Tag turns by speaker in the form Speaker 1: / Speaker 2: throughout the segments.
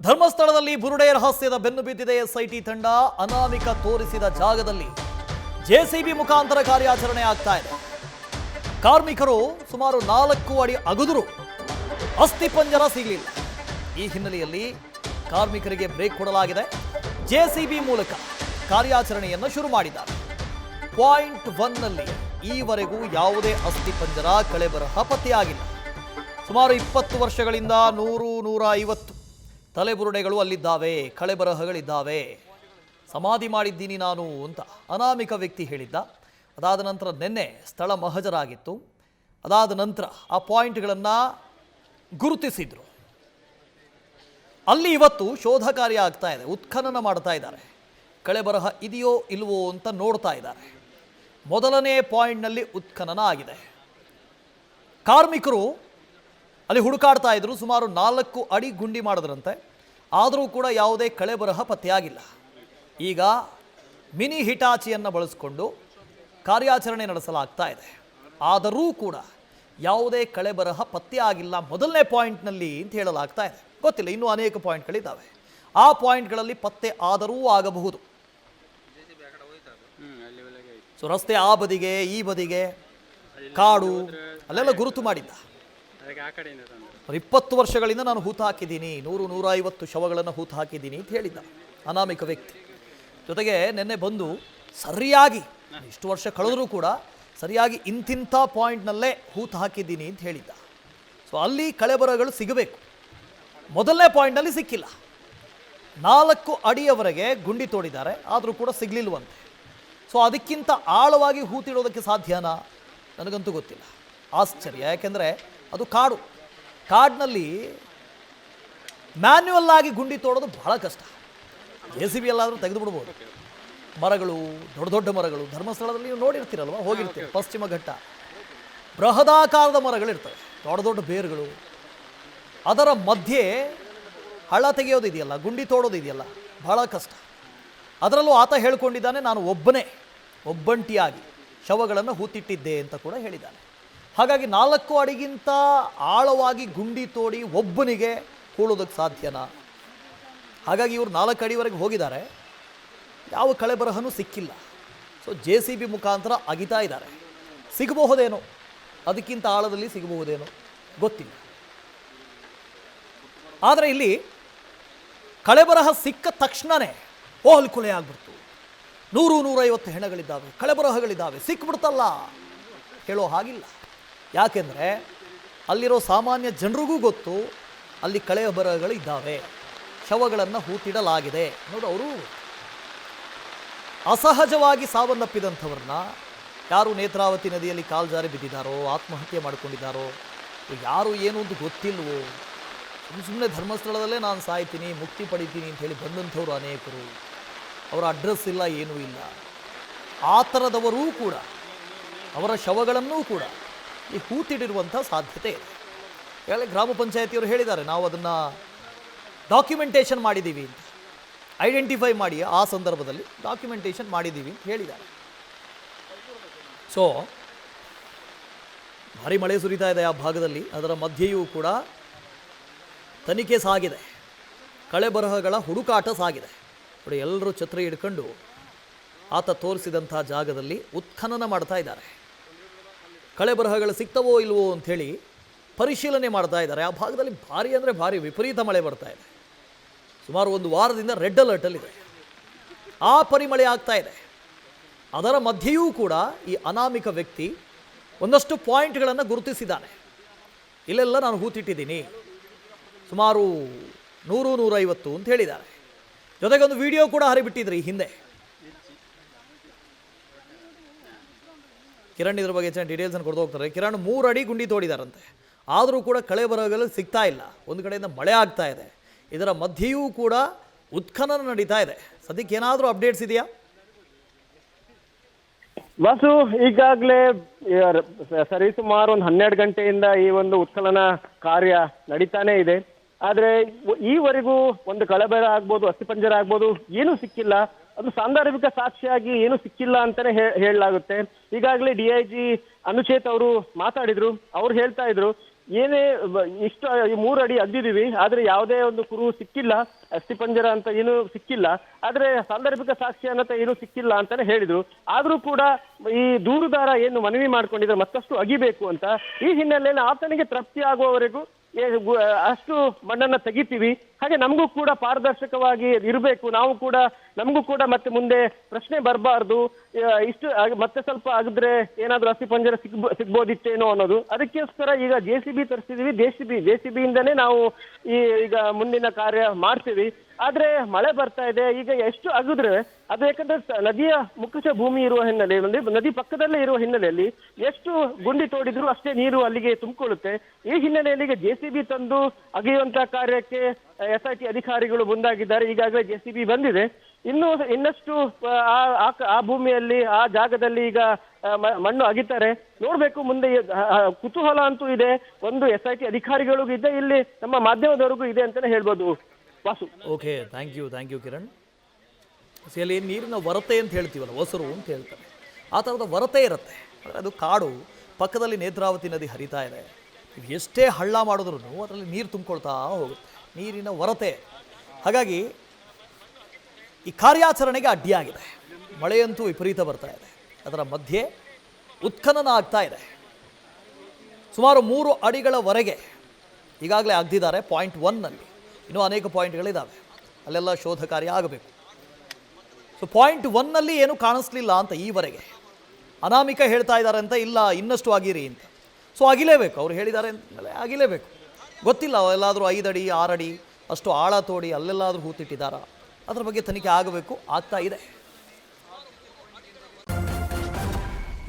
Speaker 1: ಧರ್ಮಸ್ಥಳದಲ್ಲಿ ಬುರುಡೆ ರಹಸ್ಯದ ಬೆನ್ನು ಬಿದ್ದಿದೆ ಎಸ್ಐಟಿ ತಂಡ. ಅನಾಮಿಕ ತೋರಿಸಿದ ಜಾಗದಲ್ಲಿ ಜೆಸಿಬಿ ಮುಖಾಂತರ ಕಾರ್ಯಾಚರಣೆ ಆಗ್ತಾ ಇದೆ. ಕಾರ್ಮಿಕರು ಸುಮಾರು 4 ಅಡಿ ಅಗುದರು ಅಸ್ಥಿಪಂಜರ ಸಿಗಲಿಲ್ಲ. ಈ ಹಿನ್ನೆಲೆಯಲ್ಲಿ ಕಾರ್ಮಿಕರಿಗೆ ಬ್ರೇಕ್ ಕೊಡಲಾಗಿದೆ. ಜೆಸಿಬಿ ಮೂಲಕ ಕಾರ್ಯಾಚರಣೆಯನ್ನು ಶುರು ಮಾಡಿದ್ದಾರೆ. ಪಾಯಿಂಟ್ 1 ನಲ್ಲಿ ಈವರೆಗೂ ಯಾವುದೇ ಅಸ್ಥಿಪಂಜರ ಕಳೆಬರಹ ಪತ್ತೆಯಾಗಿಲ್ಲ. ಸುಮಾರು 20 ವರ್ಷಗಳಿಂದ 100-150 ತಲೆಬುರುಡೆಗಳು ಅಲ್ಲಿದ್ದಾವೆ, ಕಳೆಬರಹಗಳಿದ್ದಾವೆ. ಸಮಾಧಿ ಮಾಡಿದ್ದೀನಿ ನಾನು ಅಂತ ಅನಾಮಿಕ ವ್ಯಕ್ತಿ ಹೇಳಿದ್ದ. ಅದಾದ ನಂತರ ನಿನ್ನೆ ಸ್ಥಳ ಮಹಜರಾಗಿತ್ತು. ಅದಾದ ನಂತರ ಆ ಪಾಯಿಂಟ್ಗಳನ್ನು ಗುರುತಿಸಿದ್ರು. ಅಲ್ಲಿ ಇವತ್ತು ಶೋಧ ಕಾರ್ಯ ಆಗ್ತಾ ಇದೆ. ಉತ್ಖನನ ಮಾಡ್ತಾ ಇದ್ದಾರೆ. ಕಳೆಬರಹ ಇದೆಯೋ ಇಲ್ವೋ ಅಂತ ನೋಡ್ತಾ ಇದ್ದಾರೆ. ಮೊದಲನೇ ಪಾಯಿಂಟ್ನಲ್ಲಿ ಉತ್ಖನನ ಆಗಿದೆ. ಕಾರ್ಮಿಕರು ಅಲ್ಲಿ ಹುಡುಕಾಡ್ತಾ ಇದ್ರು. ಸುಮಾರು 4 ಅಡಿ ಗುಂಡಿ ಮಾಡಿದ್ರಂತೆ. ಆದರೂ ಕೂಡ ಯಾವುದೇ ಕಳೆಬರಹ ಪತ್ತೆಯಾಗಿಲ್ಲ. ಈಗ ಮಿನಿ ಹಿಟಾಚಿಯನ್ನು ಬಳಸಿಕೊಂಡು ಕಾರ್ಯಾಚರಣೆ ನಡೆಸಲಾಗ್ತಾ ಇದೆ. ಆದರೂ ಕೂಡ ಯಾವುದೇ ಕಳೆಬರಹ ಪತ್ತೆಯಾಗಿಲ್ಲ ಮೊದಲನೇ ಪಾಯಿಂಟ್ನಲ್ಲಿ ಅಂತ ಹೇಳಲಾಗ್ತಾ ಇದೆ. ಗೊತ್ತಿಲ್ಲ, ಇನ್ನೂ ಅನೇಕ ಪಾಯಿಂಟ್ಗಳಿದ್ದಾವೆ. ಆ ಪಾಯಿಂಟ್ಗಳಲ್ಲಿ ಪತ್ತೆ ಆದರೂ ಆಗಬಹುದು. ಸೊ ರಸ್ತೆ ಆ ಬದಿಗೆ ಈ ಬದಿಗೆ ಕಾಡು ಅಲ್ಲೆಲ್ಲ ಗುರುತು ಮಾಡಿದ್ದ. 20 ವರ್ಷಗಳಿಂದ ನಾನು ಹೂತು ಹಾಕಿದ್ದೀನಿ, 100-150 ಶವಗಳನ್ನು ಹೂತು ಹಾಕಿದ್ದೀನಿ ಅಂತ ಹೇಳಿದ್ದ ಅನಾಮಿಕ ವ್ಯಕ್ತಿ. ಜೊತೆಗೆ ನಿನ್ನೆ ಬಂದು ಸರಿಯಾಗಿ ಇಷ್ಟು ವರ್ಷ ಕಳೆದರೂ ಕೂಡ ಸರಿಯಾಗಿ ಇಂತಿಂಥ ಪಾಯಿಂಟ್ನಲ್ಲೇ ಹೂತು ಹಾಕಿದ್ದೀನಿ ಅಂತ ಹೇಳಿದ್ದ. ಸೊ ಅಲ್ಲಿ ಕಳೆಬರಗಳು ಸಿಗಬೇಕು. ಮೊದಲನೇ ಪಾಯಿಂಟ್ನಲ್ಲಿ ಸಿಕ್ಕಿಲ್ಲ. 4 ಅಡಿಯವರೆಗೆ ಗುಂಡಿ ತೋಡಿದ್ದಾರೆ, ಆದರೂ ಕೂಡ ಸಿಗಲಿಲ್ವಂತೆ. ಸೊ ಅದಕ್ಕಿಂತ ಆಳವಾಗಿ ಹೂತಿಡೋದಕ್ಕೆ ಸಾಧ್ಯನಾ? ನನಗಂತೂ ಗೊತ್ತಿಲ್ಲ. ಆಶ್ಚರ್ಯ. ಯಾಕೆಂದರೆ ಅದು ಕಾಡು. ಕಾಡಿನಲ್ಲಿ ಮ್ಯಾನ್ಯುವಲ್ ಆಗಿ ಗುಂಡಿ ತೋಡೋದು ಬಹಳ ಕಷ್ಟ. ಜೆಸಿಬಿ ಎಲ್ಲಾದರೂ ತೆಗೆದು ಬಿಡ್ಬೋದು. ಮರಗಳು, ದೊಡ್ಡ ದೊಡ್ಡ ಮರಗಳು, ಧರ್ಮಸ್ಥಳದಲ್ಲಿ ನೀವು ನೋಡಿರ್ತೀರಲ್ವ, ಹೋಗಿರ್ತೀರಿ. ಪಶ್ಚಿಮ ಘಟ್ಟ ಬೃಹದಾಕಾರದ ಮರಗಳಿರ್ತವೆ, ದೊಡ್ಡ ದೊಡ್ಡ ಬೇರುಗಳು. ಅದರ ಮಧ್ಯೆ ಹಳ್ಳ ತೆಗೆಯೋದಿದೆಯಲ್ಲ, ಗುಂಡಿ ತೋಡೋದಿದೆಯಲ್ಲ, ಬಹಳ ಕಷ್ಟ. ಅದರಲ್ಲೂ ಆತ ಹೇಳ್ಕೊಂಡಿದ್ದಾನೆ, ನಾನು ಒಬ್ಬಂಟಿಯಾಗಿ ಶವಗಳನ್ನು ಹೂತಿಟ್ಟಿದ್ದೆ ಅಂತ ಕೂಡ ಹೇಳಿದ್ದಾನೆ. ಹಾಗಾಗಿ 4 ಅಡಿಗಿಂತ ಆಳವಾಗಿ ಗುಂಡಿ ತೋಡಿ ಒಬ್ಬನಿಗೆ ಹೂಳೋದಕ್ಕೆ ಸಾಧ್ಯನಾ? ಹಾಗಾಗಿ ಇವರು 4 ಅಡಿವರೆಗೆ ಹೋಗಿದ್ದಾರೆ. ಯಾವ ಕಳೆಬರಹನೂ ಸಿಕ್ಕಿಲ್ಲ. ಸೊ ಜೆಸಿಬಿ ಮುಖಾಂತರ ಅಗಿತಾ ಇದ್ದಾರೆ. ಸಿಗಬಹುದೇನೋ, ಅದಕ್ಕಿಂತ ಆಳದಲ್ಲಿ ಸಿಗಬಹುದೇನೋ ಗೊತ್ತಿಲ್ಲ. ಆದರೆ ಇಲ್ಲಿ ಕಳೆಬರಹ ಸಿಕ್ಕ ತಕ್ಷಣವೇ ಅಲ್ಲಿ ಕೊಲೆ ಆಗ್ಬಿಡ್ತು, 100-150 ಹೆಣಗಳಿದ್ದಾವೆ, ಕಳೆಬರಹಗಳಿದ್ದಾವೆ, ಸಿಕ್ಬಿಡ್ತಲ್ಲ ಹೇಳೋ ಹಾಗಿಲ್ಲ. ಯಾಕೆಂದರೆ ಅಲ್ಲಿರೋ ಸಾಮಾನ್ಯ ಜನರಿಗೂ ಗೊತ್ತು ಅಲ್ಲಿ ಕಳೆಬರಹಗಳು ಇದ್ದಾವೆ, ಶವಗಳನ್ನು ಹೂತಿಡಲಾಗಿದೆ ಅನ್ನೋದು ಅವರು. ಅಸಹಜವಾಗಿ ಸಾವನ್ನಪ್ಪಿದಂಥವ್ರನ್ನ ಯಾರು ನೇತ್ರಾವತಿ ನದಿಯಲ್ಲಿ ಕಾಲ್ಜಾರಿ ಬಿದ್ದಿದ್ದಾರೋ, ಆತ್ಮಹತ್ಯೆ ಮಾಡಿಕೊಂಡಿದ್ದಾರೋ, ಯಾರು ಏನು ಅಂತ ಗೊತ್ತಿಲ್ವೋ, ಸುಮ್ಮನೆ ಧರ್ಮಸ್ಥಳದಲ್ಲೇ ನಾನು ಸಾಯ್ತೀನಿ, ಮುಕ್ತಿ ಪಡಿತೀನಿ ಅಂತ ಹೇಳಿ ಬಂದಂಥವ್ರು ಅನೇಕರು. ಅವರ ಅಡ್ರೆಸ್ ಇಲ್ಲ, ಏನೂ ಇಲ್ಲ. ಆ ಥರದವರೂ ಕೂಡ ಅವರ ಶವಗಳನ್ನೂ ಕೂಡ ಈ ಹೂತಿಡಿರುವಂಥ ಸಾಧ್ಯತೆ ಇದೆ. ಈಗಾಗಲೇ ಗ್ರಾಮ ಪಂಚಾಯತಿಯವರು ಹೇಳಿದ್ದಾರೆ, ನಾವು ಅದನ್ನು ಡಾಕ್ಯುಮೆಂಟೇಷನ್ ಮಾಡಿದ್ದೀವಿ ಅಂತ, ಐಡೆಂಟಿಫೈ ಮಾಡಿ ಆ ಸಂದರ್ಭದಲ್ಲಿ ಡಾಕ್ಯುಮೆಂಟೇಷನ್ ಮಾಡಿದ್ದೀವಿ ಅಂತ ಹೇಳಿದ್ದಾರೆ. ಸೊ ಭಾರಿ ಮಳೆ ಸುರಿತಾ ಇದೆ ಆ ಭಾಗದಲ್ಲಿ. ಅದರ ಮಧ್ಯೆಯೂ ಕೂಡ ತನಿಖೆ ಸಾಗಿದೆ, ಕಳೆಬರಹಗಳ ಹುಡುಕಾಟ ಸಾಗಿದೆ. ನೋಡಿ, ಎಲ್ಲರೂ ಛತ್ರಿ ಹಿಡ್ಕೊಂಡು ಆತ ತೋರಿಸಿದಂಥ ಜಾಗದಲ್ಲಿ ಉತ್ಖನನ ಮಾಡ್ತಾ ಇದ್ದಾರೆ. ಕಳೆಬರಹಗಳು ಸಿಗ್ತವೋ ಇಲ್ವೋ ಅಂಥೇಳಿ ಪರಿಶೀಲನೆ ಮಾಡ್ತಾ ಇದ್ದಾರೆ. ಆ ಭಾಗದಲ್ಲಿ ಭಾರಿ ಅಂದರೆ ಭಾರಿ ವಿಪರೀತ ಮಳೆ ಬರ್ತಾ ಇದೆ. ಸುಮಾರು 1 ವಾರದಿಂದ ರೆಡ್ ಅಲರ್ಟಲ್ಲಿದೆ. ಆ ಪರಿಮಳೆ ಆಗ್ತಾ ಇದೆ. ಅದರ ಮಧ್ಯೆಯೂ ಕೂಡ ಈ ಅನಾಮಿಕ ವ್ಯಕ್ತಿ ಒಂದಷ್ಟು ಪಾಯಿಂಟ್ಗಳನ್ನು ಗುರುತಿಸಿದ್ದಾನೆ. ಇಲ್ಲೆಲ್ಲ ನಾನು ಹೂತಿಟ್ಟಿದ್ದೀನಿ, ಸುಮಾರು 100-150 ಅಂತ ಹೇಳಿದ್ದಾರೆ. ಜೊತೆಗೆ ಒಂದು ವಿಡಿಯೋ ಕೂಡ ಹರಿಬಿಟ್ಟಿದ್ರು ಈ ಹಿಂದೆ. ಕಿರಣ್ ಇದ್ರ ಬಗ್ಗೆ ಹೆಚ್ಚಿನ ಡೀಟೇಲ್ಸನ್ನು ಕೊಡ್ತಾ ಹೋಗ್ತಾರೆ. ಕಿರಣ್ 3 ಅಡಿ ಗುಂಡಿ ತೋಡಿದಾರಂತೆ, ಆದರೂ ಕೂಡ ಕಳೆಬರಹಗಳು ಸಿಗ್ತಾ ಇಲ್ಲ. ಒಂದು ಕಡೆಯಿಂದ ಮಳೆ ಆಗ್ತಾ ಇದೆ, ಇದರ ಮಧ್ಯೆಯೂ ಕೂಡ ಉತ್ಖನನ ನಡೀತಾ ಇದೆ. ಸದ್ಯಕ್ಕೆ ಏನಾದರೂ ಅಪ್ಡೇಟ್ಸ್ ಇದೆಯಾ
Speaker 2: ವಾಸು? ಈಗಾಗಲೇ ಸರಿಸುಮಾರು ಒಂದು 12 ಗಂಟೆಯಿಂದ ಈ ಒಂದು ಉತ್ಖನನ ಕಾರ್ಯ ನಡೀತಾನೆ ಇದೆ. ಆದರೆ ಈವರೆಗೂ ಒಂದು ಕಳೆಬರ ಆಗ್ಬೋದು, ಅಸ್ಥಿಪಂಜರ ಆಗ್ಬೋದು, ಏನೂ ಸಿಕ್ಕಿಲ್ಲ. ಅದು ಸಾಂದರ್ಭಿಕ ಸಾಕ್ಷಿಯಾಗಿ ಏನು ಸಿಕ್ಕಿಲ್ಲ ಅಂತಾನೆ ಹೇಳಲಾಗುತ್ತೆ. ಈಗಾಗಲೇ DIG ಅನುಚೇತ್ ಅವರು ಮಾತಾಡಿದ್ರು. ಅವ್ರು ಹೇಳ್ತಾ ಇದ್ರು, ಇಷ್ಟು 3 ಅಡಿ ಅಗ್ದಿದೀವಿ, ಆದ್ರೆ ಯಾವುದೇ ಒಂದು ಕುರು ಸಿಕ್ಕಿಲ್ಲ, ಅಸ್ಥಿಪಂಜರ ಅಂತ ಏನೂ ಸಿಕ್ಕಿಲ್ಲ, ಆದ್ರೆ ಸಾಂದರ್ಭಿಕ ಸಾಕ್ಷ್ಯ ಅನ್ನತ ಏನೂ ಸಿಕ್ಕಿಲ್ಲ ಅಂತಾನೆ ಹೇಳಿದ್ರು. ಆದ್ರೂ ಕೂಡ ಈ ದೂರುದಾರ ಏನು ಮನವಿ ಮಾಡ್ಕೊಂಡಿದ್ರೆ ಮತ್ತಷ್ಟು ಅಗಿಬೇಕು ಅಂತ, ಈ ಹಿನ್ನೆಲೆಯಲ್ಲಿ ಆತನಿಗೆ ತೃಪ್ತಿ ಆಗುವವರೆಗೂ ಅಷ್ಟು ಮಣ್ಣನ್ನ ತೆಗಿತೀವಿ. ಹಾಗೆ ನಮಗೂ ಕೂಡ ಪಾರದರ್ಶಕವಾಗಿ ಇರಬೇಕು, ನಮಗೂ ಕೂಡ ಮತ್ತೆ ಮುಂದೆ ಪ್ರಶ್ನೆ ಬರಬಾರ್ದು, ಇಷ್ಟು ಮತ್ತೆ ಸ್ವಲ್ಪ ಆಗಿದ್ರೆ ಏನಾದ್ರೂ ಅಸ್ಥಿಪಂಜರ ಸಿಗ್ಬೋದಿತ್ತೇನೋ ಅನ್ನೋದು. ಅದಕ್ಕೋಸ್ಕರ ಈಗ JCB ತರಿಸಿದೀವಿ. JCB ಇಂದನೇ ನಾವು ಈಗ ಮುಂದಿನ ಕಾರ್ಯ ಮಾಡ್ತೀವಿ. ಆದ್ರೆ ಮಳೆ ಬರ್ತಾ ಇದೆ, ಈಗ ಎಷ್ಟು ಅಗಿದ್ರೆ ಅದು, ಯಾಕಂದ್ರೆ ನದಿಯ ಮುಖಜ ಭೂಮಿ ಇರುವ ಹಿನ್ನೆಲೆಯಲ್ಲಿ, ನದಿ ಪಕ್ಕದಲ್ಲೇ ಇರುವ ಹಿನ್ನೆಲೆಯಲ್ಲಿ ಎಷ್ಟು ಗುಂಡಿ ತೋಡಿದ್ರು ಅಷ್ಟೇ ನೀರು ಅಲ್ಲಿಗೆ ತುಂಬಿಕೊಳ್ಳುತ್ತೆ. ಈ ಹಿನ್ನೆಲೆಯಲ್ಲಿ ಈಗ JCB ತಂದು ಅಗೆಯುವಂತಹ ಕಾರ್ಯಕ್ಕೆ SIT ಅಧಿಕಾರಿಗಳು ಮುಂದಾಗಿದ್ದಾರೆ. ಈಗಾಗಲೇ JCB ಬಂದಿದೆ. ಇನ್ನಷ್ಟು ಆ ಭೂಮಿಯಲ್ಲಿ, ಆ ಜಾಗದಲ್ಲಿ ಈಗ ಮಣ್ಣು ಅಗಿತಾರೆ. ನೋಡ್ಬೇಕು ಮುಂದೆ. ಕುತೂಹಲ ಅಂತೂ ಇದೆ, ಒಂದು SIT ಅಧಿಕಾರಿಗಳಿಗೂ ಇದೆ, ಇಲ್ಲಿ ನಮ್ಮ ಮಾಧ್ಯಮದವರಿಗೂ ಇದೆ ಅಂತಾನೆ ಹೇಳ್ಬೋದು Vasu.
Speaker 1: Okay, thank you Kiran. ಅಲ್ಲಿ ನೀರಿನ ವರತೆ ಅಂತ ಹೇಳ್ತೀವಲ್ಲ, ಒಸರು ಅಂತ ಹೇಳ್ತಾರೆ, ಆ ಥರದ ವರತೆ ಇರುತ್ತೆ. ಅದು ಕಾಡು, ಪಕ್ಕದಲ್ಲಿ ನೇತ್ರಾವತಿ ನದಿ ಹರಿತಾ ಇದೆ. ಎಷ್ಟೇ ಹಳ್ಳ ಮಾಡಿದ್ರು ಅದರಲ್ಲಿ ನೀರು ತುಂಬಿಕೊಳ್ತಾ ಹೋಗುತ್ತೆ, ನೀರಿನ ವರತೆ. ಹಾಗಾಗಿ ಈ ಕಾರ್ಯಾಚರಣೆಗೆ ಅಡ್ಡಿಯಾಗಿದೆ. ಮಳೆಯಂತೂ ವಿಪರೀತ ಬರ್ತಾ ಇದೆ, ಅದರ ಮಧ್ಯೆ ಉತ್ಖನನ ಆಗ್ತಾ ಇದೆ. ಸುಮಾರು 3 ಅಡಿಗಳವರೆಗೆ ಈಗಾಗಲೇ ಅಗ್ದಿದ್ದಾರೆ ಪಾಯಿಂಟ್ 1ನಲ್ಲಿ. ಇನ್ನೂ ಅನೇಕ ಪಾಯಿಂಟ್ಗಳಿದ್ದಾವೆ, ಅಲ್ಲೆಲ್ಲ ಶೋಧ ಕಾರ್ಯ ಆಗಬೇಕು. ಸೊ ಪಾಯಿಂಟ್ 1ನಲ್ಲಿ ಏನೂ ಕಾಣಿಸ್ಲಿಲ್ಲ ಅಂತ ಈವರೆಗೆ. ಅನಾಮಿಕ ಹೇಳ್ತಾ ಇದ್ದಾರೆ ಅಂತ, ಇಲ್ಲ ಇನ್ನಷ್ಟು ಆಗಿರಿ ಅಂತ. ಸೊ ಅಗಿಲೇಬೇಕು, ಅವ್ರು ಹೇಳಿದ್ದಾರೆ ಅಂತಲೇ ಅಗಿಲೇಬೇಕು. ಗೊತ್ತಿಲ್ಲ ಎಲ್ಲಾದರೂ 5 ಅಡಿ 6 ಅಡಿ ಅಷ್ಟು ಆಳ ತೋಡಿ ಅಲ್ಲೆಲ್ಲಾದರೂ ಹೂತಿಟ್ಟಿದ್ದಾರಾ, ಅದ್ರ ಬಗ್ಗೆ ತನಿಖೆ ಆಗಬೇಕು, ಆಗ್ತಾ ಇದೆ.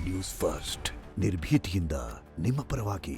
Speaker 3: ನ್ಯೂಸ್ ಫಸ್ಟ್, ನಿರ್ಭೀತಿಯಿಂದ ನಿಮ್ಮ ಪರವಾಗಿ.